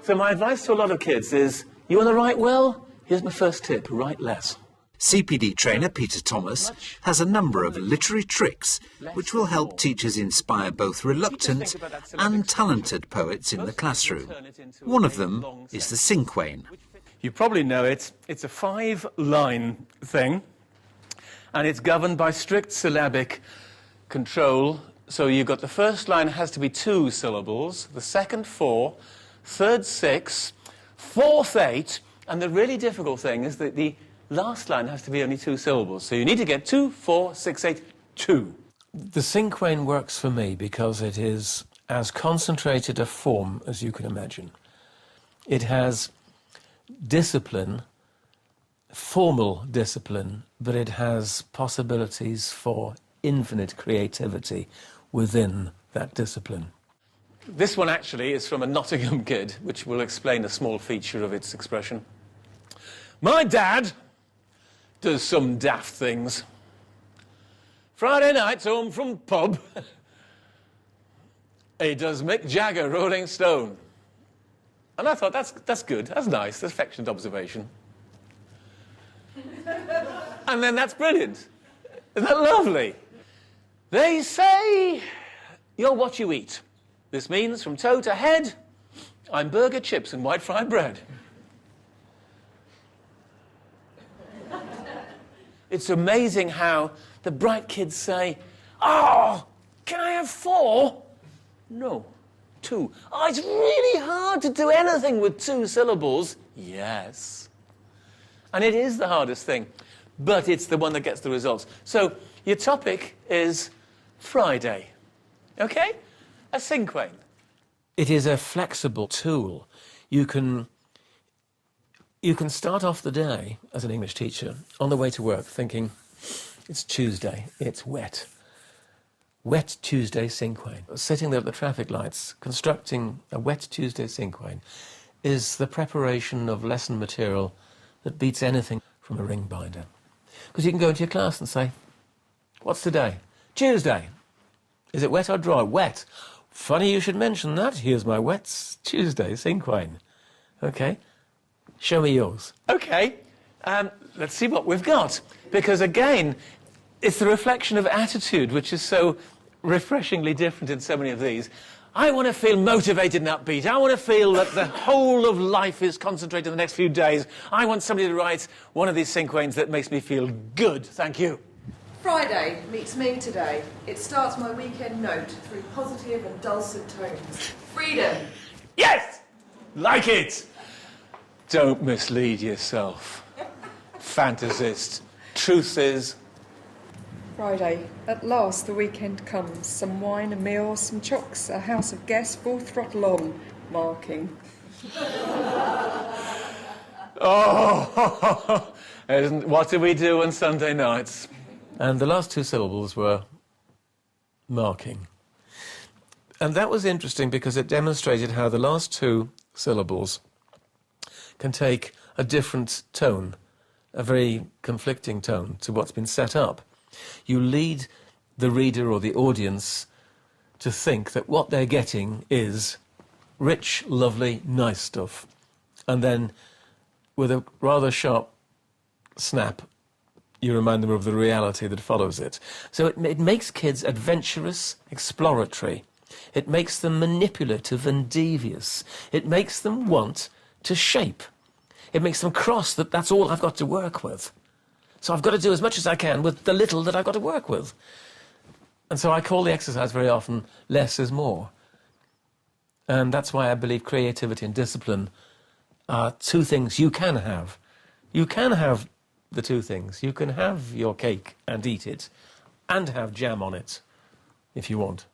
So my advice to a lot of kids is, you want to write well? Here's my first tip, write less. CPD trainer Peter Thomas has a number of literary tricks which will help teachers inspire both reluctant and talented poets in the classroom. One of them is the cinquain. You probably know it. It's a 5-line thing, and it's governed by strict syllabic control. So you've got the first line has to be 2 syllables, the second 4, third 6, fourth 8, and the really difficult thing is that the last line has to be only 2 syllables. So you need to get 2, 4, 6, 8, 2. The cinquain works for me because it is as concentrated a form as you can imagine. It has discipline, formal discipline, but it has possibilities for infinite creativity within that discipline. This one actually is from a Nottingham kid, which will explain a small feature of its expression. My dad does some daft things. Friday nights home from pub, he does Mick Jagger, Rolling Stone. And I thought, that's good, that's nice, that's affectionate observation. And then that's brilliant. Isn't that lovely? They say you're what you eat. This means from toe to head, I'm burger, chips and white fried bread. It's amazing how the bright kids say, oh, can I have 4? No, 2. Oh, it's really hard to do anything with 2 syllables. Yes. And it is the hardest thing, but it's the one that gets the results. So your topic is Friday, okay? A cinquain. It is a flexible tool. You can start off the day as an English teacher on the way to work thinking, it's Tuesday, it's wet. Wet Tuesday cinquain. Sitting there at the traffic lights, constructing a Wet Tuesday cinquain is the preparation of lesson material that beats anything from a ring binder. Because you can go into your class and say, what's today? Tuesday. Is it wet or dry? Wet. Funny you should mention that. Here's my Wet Tuesday cinquain. Okay. Show me yours. Okay, let's see what we've got. Because again, it's the reflection of attitude, which is so refreshingly different in so many of these. I want to feel motivated and upbeat. I want to feel that the whole of life is concentrated in the next few days. I want somebody to write one of these cinquains that makes me feel good. Thank you. Friday meets me today. It starts my weekend note through positive and dulcet tones. Freedom. Yes! Like it! Don't mislead yourself. Fantasist. Truth is... Friday. At last the weekend comes. Some wine, a meal, some chocks, a house of guests, full throttle on. Marking. Oh! What do we do on Sunday nights? And the last 2 syllables were marking. And that was interesting because it demonstrated how the last 2 syllables can take a different tone, a very conflicting tone to what's been set up. You lead the reader or the audience to think that what they're getting is rich, lovely, nice stuff. And then, with a rather sharp snap, you remind them of the reality that follows it. So it makes kids adventurous, exploratory. It makes them manipulative and devious. It makes them want to shape. It makes them cross that that's all I've got to work with. So I've got to do as much as I can with the little that I've got to work with. And so I call the exercise very often less is more. And that's why I believe creativity and discipline are 2 things you can have. You can have the 2 things. You can have your cake and eat it and have jam on it if you want.